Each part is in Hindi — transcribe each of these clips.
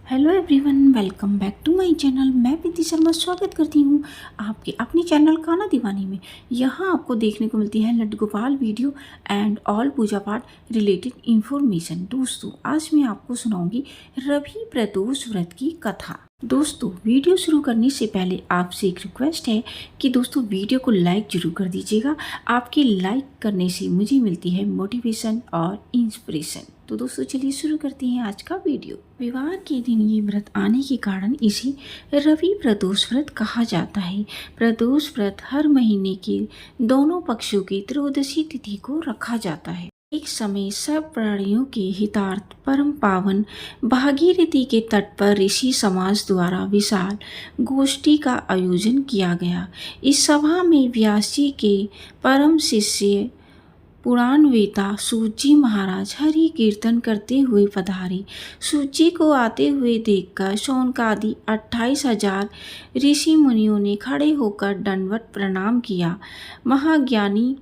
Hello everyone, welcome back to my channel. मैं प्रीति शर्मा स्वागत करती हूँ आपके अपने चैनल खाना दीवानी में। यहाँ आपको देखने को मिलती है Laddu Gopal video and all पूजा पाठ रिलेटेड इंफॉर्मेशन। दोस्तों, आज मैं आपको सुनाऊंगी रवि प्रदोष व्रत की कथा। दोस्तों, वीडियो शुरू करने से पहले आपसे एक रिक्वेस्ट है कि दोस्तों वीडियो को लाइक जरूर कर दीजिएगा। आपके लाइक करने से मुझे मिलती है मोटिवेशन और इंस्पिरेशन। तो दोस्तों, चलिए शुरू करते हैं आज का वीडियो। विवाह के दिन ये व्रत आने के कारण इसे रवि प्रदोष व्रत कहा जाता है। प्रदोष व्रत हर महीने के दोनों पक्षों की त्रयोदशी तिथि को रखा जाता है। एक समय सब प्राणियों के हितार्थ परम पावन भागीरथी के तट पर ऋषि समाज द्वारा विशाल गोष्ठी का आयोजन किया गया। इस सभा में व्यास जी के परम शिष्य पुराणवेता सूत जी महाराज हरि कीर्तन करते हुए पधारे। सूत जी को आते हुए देखकर शौनकादि 28,000 ऋषि मुनियों ने खड़े होकर दंडवत प्रणाम किया। महाज्ञानी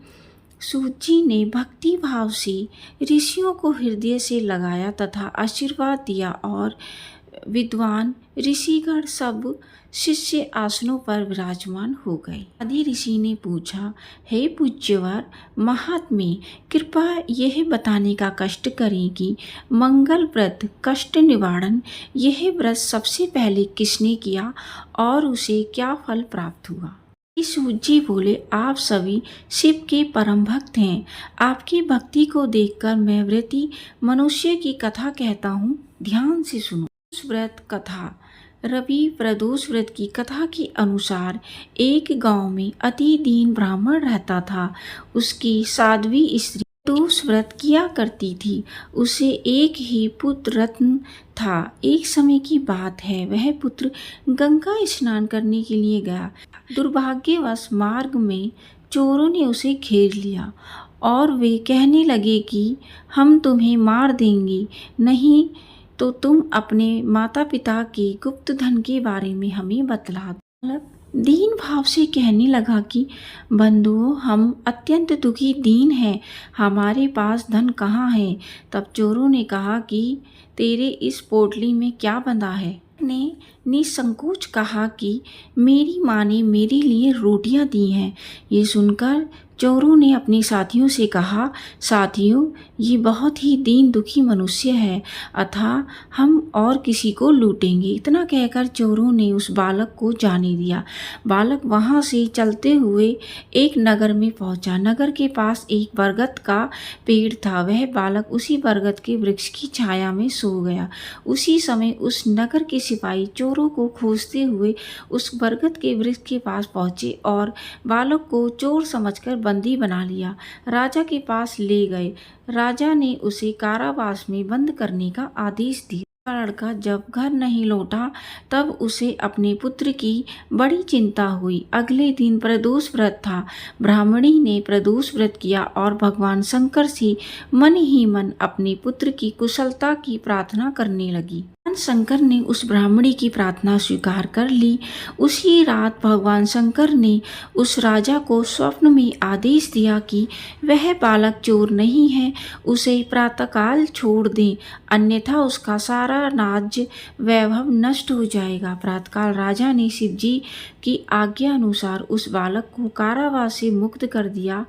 सूत जी ने भक्ति भाव से ऋषियों को हृदय से लगाया तथा आशीर्वाद दिया और विद्वान ऋषिगण सब शिष्य आसनों पर विराजमान हो गए। आदि ऋषि ने पूछा, हे पूज्यवर महात्मे, कृपा यह बताने का कष्ट करें कि मंगल व्रत कष्ट निवारण यह व्रत सबसे पहले किसने किया और उसे क्या फल प्राप्त हुआ। सूत जी बोले, आप सभी शिव के परम भक्त हैं। आपकी भक्ति को देखकर मैं व्रती मनुष्य की कथा कहता हूँ, ध्यान से सुनो। व्रत कथा। रवि प्रदोष व्रत की कथा के अनुसार एक गांव में अति दीन ब्राह्मण रहता था। उसकी साध्वी स्त्री प्रदोष व्रत किया करती थी। उसे एक ही पुत्र रत्न था। एक समय की बात है, वह पुत्र गंगा स्नान करने के लिए गया। दुर्भाग्यवश मार्ग में चोरों ने उसे घेर लिया और वे कहने लगे कि हम तुम्हें मार देंगे, नहीं तो तुम अपने माता पिता के गुप्त धन के बारे में हमें बतला दो। दीन भाव से कहने लगा कि बंधुओं, हम अत्यंत दुखी दीन हैं, हमारे पास धन कहाँ है। तब चोरों ने कहा कि तेरे इस पोटली में क्या बंधा है। ने निसंकोच कहा कि मेरी माँ ने मेरे लिए रोटियां दी हैं। ये सुनकर चोरों ने अपने साथियों से कहा, साथियों, ये बहुत ही दीन दुखी मनुष्य है, अतः हम और किसी को लूटेंगे। इतना कहकर चोरों ने उस बालक को जाने दिया। बालक वहाँ से चलते हुए एक नगर में पहुँचा। नगर के पास एक बरगद का पेड़ था। वह बालक उसी बरगद के वृक्ष की छाया में सो गया। उसी समय उस नगर के सिपाही चोरों को खोजते हुए उस बरगद के वृक्ष के पास पहुँचे और बालक को चोर समझकर बंदी बना लिया। राजा के पास ले गए। राजा ने उसे कारावास में बंद करने का आदेश दिया। लड़का जब घर नहीं लौटा तब उसे अपने पुत्र की बड़ी चिंता हुई। अगले दिन प्रदोष व्रत था। ब्राह्मणी ने प्रदोष व्रत किया और भगवान शंकर से मन ही मन अपने पुत्र की कुशलता की प्रार्थना करने लगी। शंकर ने उस ब्राह्मणी की प्रार्थना स्वीकार कर ली। उसी रात भगवान शंकर ने उस राजा को स्वप्न में आदेश दिया कि वह बालक चोर नहीं है, उसे प्रातःकाल छोड़ दें, अन्यथा उसका सारा राज्य वैभव नष्ट हो जाएगा। प्रातःकाल राजा ने शिव जी की आज्ञा अनुसार उस बालक को कारावास से मुक्त कर दिया।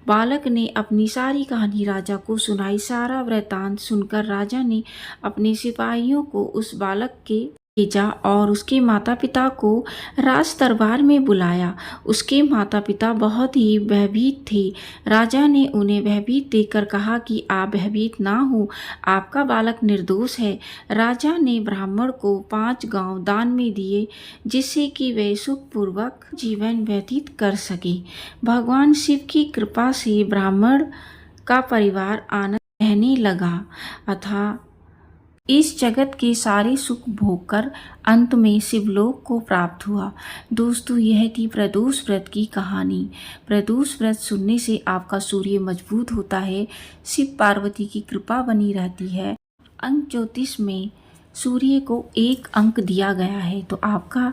बालक ने अपनी सारी कहानी राजा को सुनाई। सारा वृतांत सुनकर राजा ने अपने सिपाहियों को उस बालक के भेजा और उसके माता पिता को राज दरबार में बुलाया। उसके माता पिता बहुत ही भयभीत थे। राजा ने उन्हें भयभीत देखकर कहा कि आप भयभीत ना हो, आपका बालक निर्दोष है। राजा ने ब्राह्मण को 5 गांव दान में दिए, जिससे कि वे सुखपूर्वक जीवन व्यतीत कर सके। भगवान शिव की कृपा से ब्राह्मण का परिवार आनंद रहने लगा अतः इस जगत के सारे सुख भोग कर अंत में शिवलोक को प्राप्त हुआ। दोस्तों, यह थी प्रदोष व्रत की कहानी। प्रदोष व्रत सुनने से आपका सूर्य मजबूत होता है, शिव पार्वती की कृपा बनी रहती है। अंक ज्योतिष में सूर्य को 1 अंक दिया गया है, तो आपका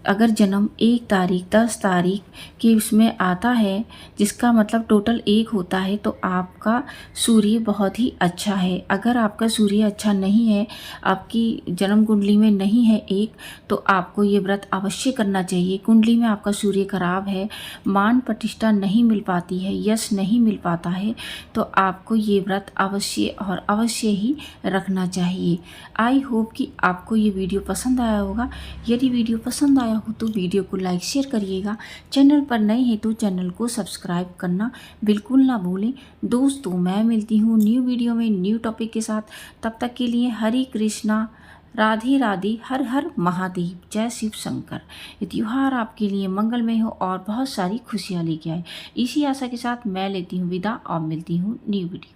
अगर जन्म 1 तारीख 10 तारीख की उसमें आता है, जिसका मतलब टोटल 1 होता है, तो आपका सूर्य बहुत ही अच्छा है। अगर आपका सूर्य अच्छा नहीं है, आपकी जन्म कुंडली में नहीं है 1, तो आपको ये व्रत अवश्य करना चाहिए। कुंडली में आपका सूर्य खराब है, मान प्रतिष्ठा नहीं मिल पाती है, यश नहीं मिल पाता है, तो आपको ये व्रत अवश्य और अवश्य ही रखना चाहिए। आई होप कि आपको ये वीडियो पसंद आया होगा। यदि वीडियो पसंद आया हो तो वीडियो को लाइक शेयर करिएगा। चैनल पर नए हैं तो चैनल को सब्सक्राइब करना बिल्कुल ना भूलें। दोस्तों, मैं मिलती हूँ न्यू वीडियो में न्यू टॉपिक के साथ। तब तक के लिए हरे कृष्णा, राधे राधे, हर हर महादेव, जय शिव शंकर। ये त्यौहार आपके लिए मंगलमय हो और बहुत सारी खुशियाँ लेके आए। इसी आशा के साथ मैं लेती हूँ विदा और मिलती हूँ न्यू वीडियो।